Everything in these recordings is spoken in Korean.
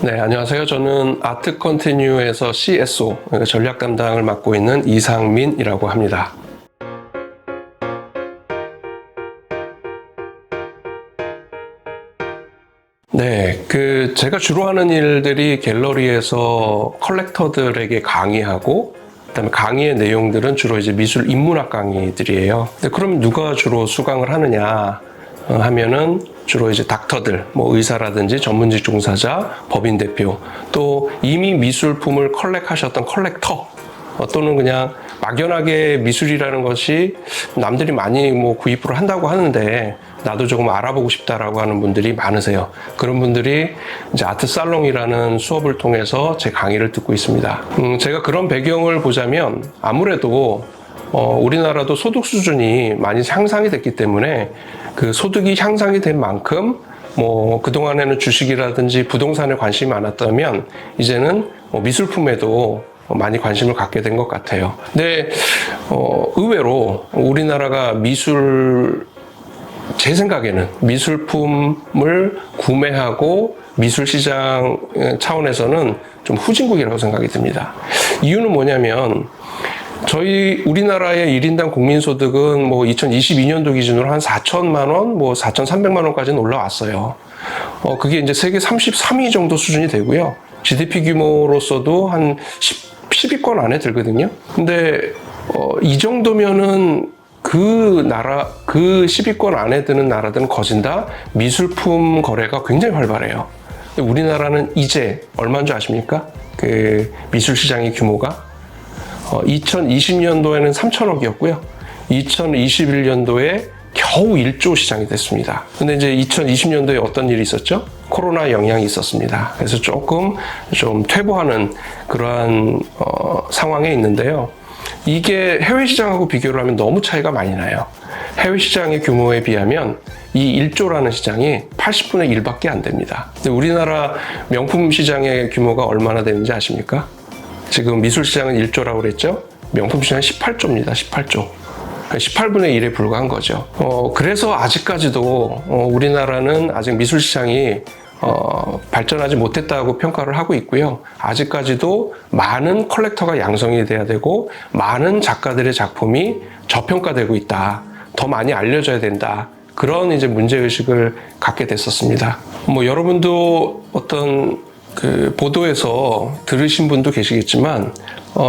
네, 안녕하세요. 저는 아트 컨티뉴에서 CSO, 전략 담당을 맡고 있는 이상민이라고 합니다. 네, 제가 주로 하는 일들이 갤러리에서 컬렉터들에게 강의하고, 그다음에 강의의 내용들은 주로 이제 미술 인문학 강의들이에요. 근데 그럼 누가 주로 수강을 하느냐 하면은 주로 이제 닥터들, 뭐 의사라든지 전문직 종사자, 법인 대표, 또 이미 미술품을 컬렉하셨던 컬렉터, 또는 그냥 막연하게 미술이라는 것이 남들이 많이 뭐 구입을 한다고 하는데 나도 조금 알아보고 싶다라고 하는 분들이 많으세요. 그런 분들이 이제 아트 살롱이라는 수업을 통해서 제 강의를 듣고 있습니다. 제가 그런 배경을 보자면 아무래도 우리나라도 소득 수준이 많이 향상이 됐기 때문에 그 소득이 향상이 된 만큼 뭐 그동안에는 주식이라든지 부동산에 관심이 많았다면 이제는 미술품에도 많이 관심을 갖게 된 것 같아요. 근데 의외로 우리나라가 제 생각에는 미술품을 구매하고 미술시장 차원에서는 좀 후진국이라고 생각이 듭니다. 이유는 뭐냐면 우리나라의 1인당 국민소득은 뭐 2022년도 기준으로 한 4천만 원, 뭐 4,300만 원까지는 올라왔어요. 그게 이제 세계 33위 정도 수준이 되고요. GDP 규모로서도 한 10위권 안에 들거든요. 근데 이 정도면은 그 10위권 안에 드는 나라들은 거진 다 미술품 거래가 굉장히 활발해요. 근데 우리나라는 이제 얼마인 줄 아십니까? 그 미술 시장의 규모가 2020년도에는 3천억이었고요. 2021년도에 겨우 1조 시장이 됐습니다. 근데 이제 2020년도에 어떤 일이 있었죠? 코로나 영향이 있었습니다. 그래서 조금 좀 퇴보하는 그러한 상황에 있는데요. 이게 해외 시장하고 비교를 하면 너무 차이가 많이 나요. 해외 시장의 규모에 비하면 이 1조라는 시장이 80분의 1밖에 안 됩니다. 근데 우리나라 명품 시장의 규모가 얼마나 되는지 아십니까? 지금 미술 시장은 1조라고 그랬죠? 명품 시장은 18조입니다. 18조. 18분의 1에 불과한 거죠. 그래서 아직까지도 우리나라는 아직 미술 시장이 발전하지 못했다고 평가를 하고 있고요. 아직까지도 많은 컬렉터가 양성이 돼야 되고 많은 작가들의 작품이 저평가되고 있다. 더 많이 알려져야 된다. 그런 이제 문제의식을 갖게 됐었습니다. 뭐 여러분도 어떤 보도에서 들으신 분도 계시겠지만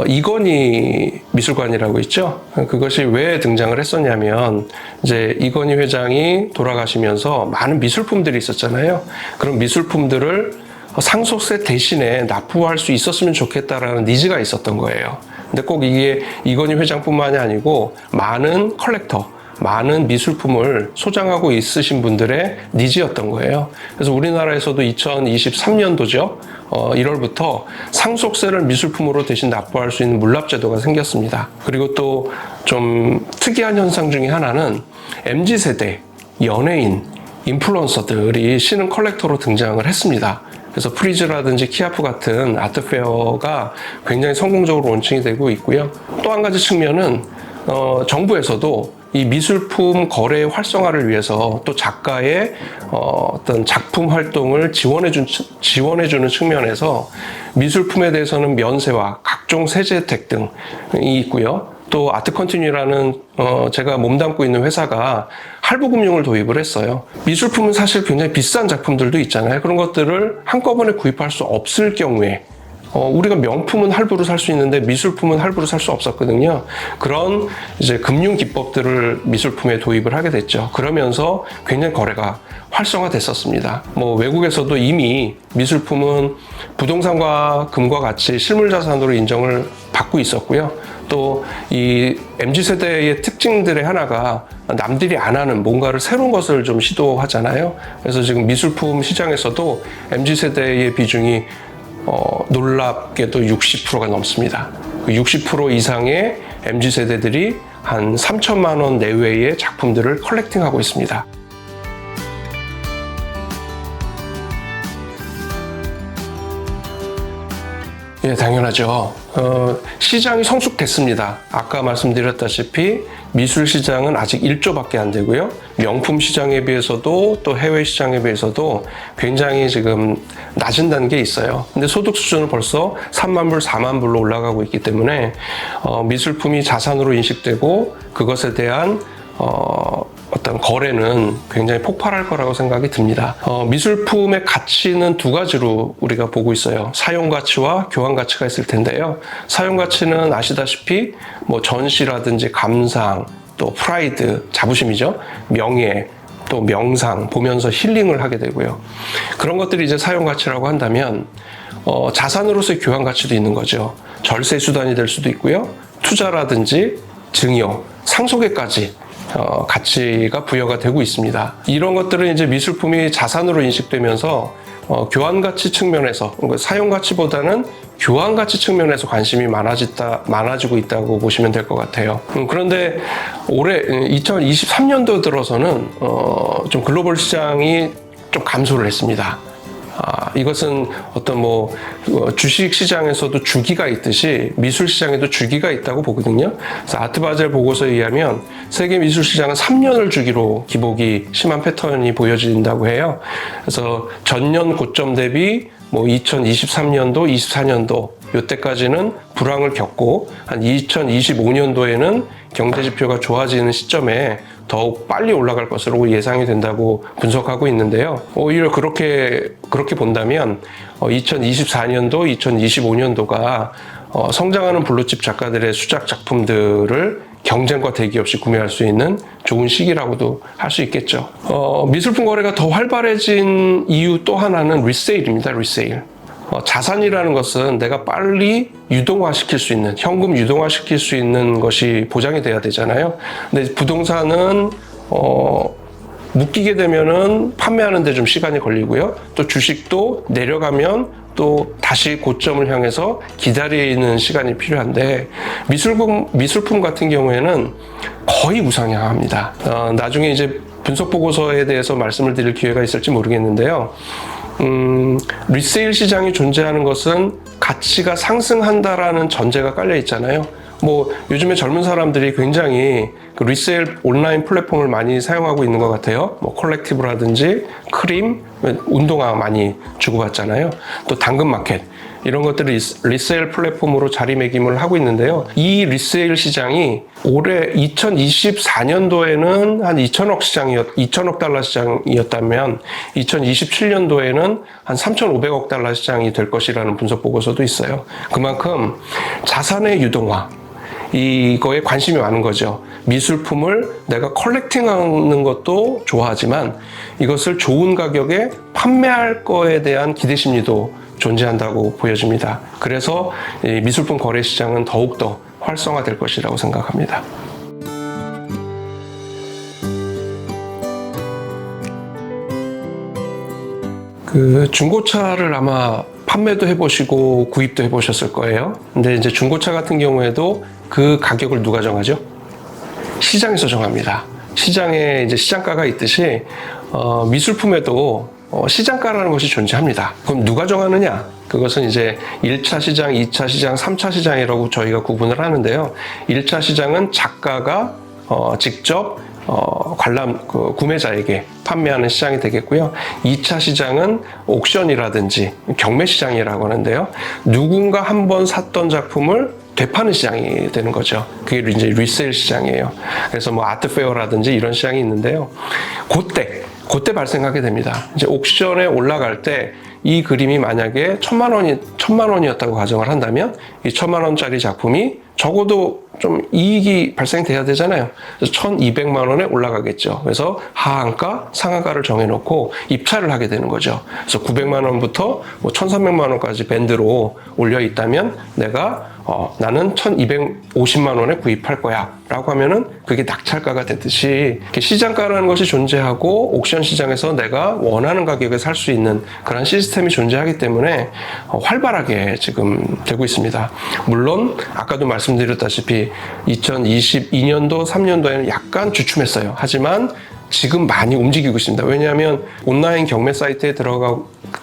이건희 미술관이라고 있죠. 그것이 왜 등장을 했었냐면 이제 이건희 회장이 돌아가시면서 많은 미술품들이 있었잖아요. 그런 미술품들을 상속세 대신에 납부할 수 있었으면 좋겠다라는 니즈가 있었던 거예요. 근데 꼭 이게 이건희 회장뿐만이 아니고 많은 컬렉터, 많은 미술품을 소장하고 있으신 분들의 니즈였던 거예요. 그래서 우리나라에서도 2023년도죠. 1월부터 상속세를 미술품으로 대신 납부할 수 있는 물납제도가 생겼습니다. 그리고 또 좀 특이한 현상 중에 하나는 MZ세대, 연예인, 인플루언서들이 신흥 컬렉터로 등장을 했습니다. 그래서 프리즈라든지 키아프 같은 아트페어가 굉장히 성공적으로 론칭이 되고 있고요. 또 한 가지 측면은 정부에서도 이 미술품 거래 활성화를 위해서 또 작가의 어떤 작품 활동을 지원해주는 측면에서 미술품에 대해서는 면세와 각종 세제 혜택 등이 있고요. 또 아트 컨티뉴라는 제가 몸담고 있는 회사가 할부금융을 도입을 했어요. 미술품은 사실 굉장히 비싼 작품들도 있잖아요. 그런 것들을 한꺼번에 구입할 수 없을 경우에 우리가 명품은 할부로 살 수 있는데 미술품은 할부로 살 수 없었거든요. 그런 이제 금융 기법들을 미술품에 도입을 하게 됐죠. 그러면서 굉장히 거래가 활성화됐었습니다. 뭐 외국에서도 이미 미술품은 부동산과 금과 같이 실물 자산으로 인정을 받고 있었고요. 또 이 MZ세대의 특징들의 하나가 남들이 안 하는 뭔가를 새로운 것을 좀 시도하잖아요. 그래서 지금 미술품 시장에서도 MZ세대의 비중이 놀랍게도 60%가 넘습니다. 60% 이상의 MZ세대들이 한 3천만 원 내외의 작품들을 컬렉팅하고 있습니다. 예, 당연하죠. 시장이 성숙됐습니다. 아까 말씀드렸다시피 미술 시장은 아직 1조밖에 안 되고요. 명품 시장에 비해서도 또 해외 시장에 비해서도 굉장히 지금 낮은 단계에 있어요. 근데 소득 수준은 벌써 3만 불, 4만 불로 올라가고 있기 때문에 미술품이 자산으로 인식되고 그것에 대한 어떤 거래는 굉장히 폭발할 거라고 생각이 듭니다. 미술품의 가치는 두 가지로 우리가 보고 있어요. 사용 가치와 교환 가치가 있을 텐데요. 사용 가치는 아시다시피 뭐 전시라든지 감상, 또 프라이드, 자부심이죠. 명예, 또 명상, 보면서 힐링을 하게 되고요. 그런 것들이 이제 사용 가치라고 한다면 자산으로서의 교환 가치도 있는 거죠. 절세 수단이 될 수도 있고요. 투자라든지 증여, 상속에까지 가치가 부여가 되고 있습니다. 이런 것들은 이제 미술품이 자산으로 인식되면서 교환 가치 측면에서, 사용 가치보다는 교환 가치 측면에서 관심이 많아지고 있다고 보시면 될 것 같아요. 그런데 올해 2023년도 들어서는 좀 글로벌 시장이 좀 감소를 했습니다. 이것은 어떤 주식 시장에서도 주기가 있듯이 미술 시장에도 주기가 있다고 보거든요. 그래서 아트바젤 보고서에 의하면 세계 미술 시장은 3년을 주기로 기복이 심한 패턴이 보여진다고 해요. 그래서 전년 고점 대비 2023년도, 24년도 이때까지는 불황을 겪고 한 2025년도에는 경제 지표가 좋아지는 시점에 더욱 빨리 올라갈 것으로 예상이 된다고 분석하고 있는데요. 오히려 그렇게 본다면 2024년도, 2025년도가 성장하는 블루칩 작가들의 수작 작품들을 경쟁과 대기 없이 구매할 수 있는 좋은 시기라고도 할 수 있겠죠. 미술품 거래가 더 활발해진 이유 또 하나는 리세일입니다. 리세일. 자산이라는 것은 내가 빨리 유동화시킬 수 있는, 현금 유동화시킬 수 있는 것이 보장이 돼야 되잖아요. 근데 부동산은 묶이게 되면은 판매하는 데 좀 시간이 걸리고요. 또 주식도 내려가면 또 다시 고점을 향해서 기다리는 시간이 필요한데 미술품 같은 경우에는 거의 우상향합니다. 나중에 이제 분석 보고서에 대해서 말씀을 드릴 기회가 있을지 모르겠는데요. 리세일 시장이 존재하는 것은 가치가 상승한다라는 전제가 깔려 있잖아요. 요즘에 젊은 사람들이 굉장히 그 리세일 온라인 플랫폼을 많이 사용하고 있는 것 같아요. 컬렉티브라든지 크림, 운동화 많이 주고받잖아요. 또 당근마켓. 이런 것들이 리세일 플랫폼으로 자리매김을 하고 있는데요. 이 리세일 시장이 올해 2024년도에는 한 2천억 달러 시장이었다면 2027년도에는 한 3,500억 달러 시장이 될 것이라는 분석 보고서도 있어요. 그만큼 자산의 유동화, 이거에 관심이 많은 거죠. 미술품을 내가 컬렉팅하는 것도 좋아하지만 이것을 좋은 가격에 판매할 거에 대한 기대심리도 존재한다고 보여집니다. 그래서 이 미술품 거래 시장은 더욱더 활성화될 것이라고 생각합니다. 그 중고차를 아마 판매도 해보시고 구입도 해보셨을 거예요. 근데 이제 중고차 같은 경우에도 그 가격을 누가 정하죠? 시장에서 정합니다. 시장에 이제 시장가가 있듯이 미술품에도 시장가라는 것이 존재합니다. 그럼 누가 정하느냐? 그것은 이제 1차 시장, 2차 시장, 3차 시장이라고 저희가 구분을 하는데요. 1차 시장은 작가가 직접 구매자에게 판매하는 시장이 되겠고요. 2차 시장은 옥션이라든지 경매 시장이라고 하는데요. 누군가 한번 샀던 작품을 되파는 시장이 되는 거죠. 그게 이제 리세일 시장이에요. 그래서 아트페어라든지 이런 시장이 있는데요. 그때 발생하게 됩니다. 이제 옥션에 올라갈 때 이 그림이 만약에 1,000만 원이었다고 가정을 한다면 이 1,000만 원짜리 작품이 적어도 좀 이익이 발생돼야 되잖아요. 그래서 1,200만 원에 올라가겠죠. 그래서 하한가, 상한가를 정해놓고 입찰을 하게 되는 거죠. 그래서 900만 원부터 1,300만 원까지 밴드로 올려 있다면 내가 나는 1,250만 원에 구입할 거야 라고 하면은 그게 낙찰가가 되듯이 시장가라는 것이 존재하고 옥션 시장에서 내가 원하는 가격에 살 수 있는 그런 시스템이 존재하기 때문에 활발하게 지금 되고 있습니다. 물론 아까도 말씀드렸다시피 2022년도, 3년도에는 약간 주춤했어요. 하지만 지금 많이 움직이고 있습니다. 왜냐하면 온라인 경매 사이트에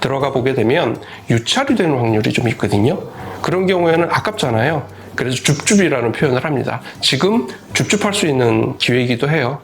들어가 보게 되면 유찰이 되는 확률이 좀 있거든요. 그런 경우에는 아깝잖아요. 그래서 줍줍이라는 표현을 합니다. 지금 줍줍할 수 있는 기회이기도 해요.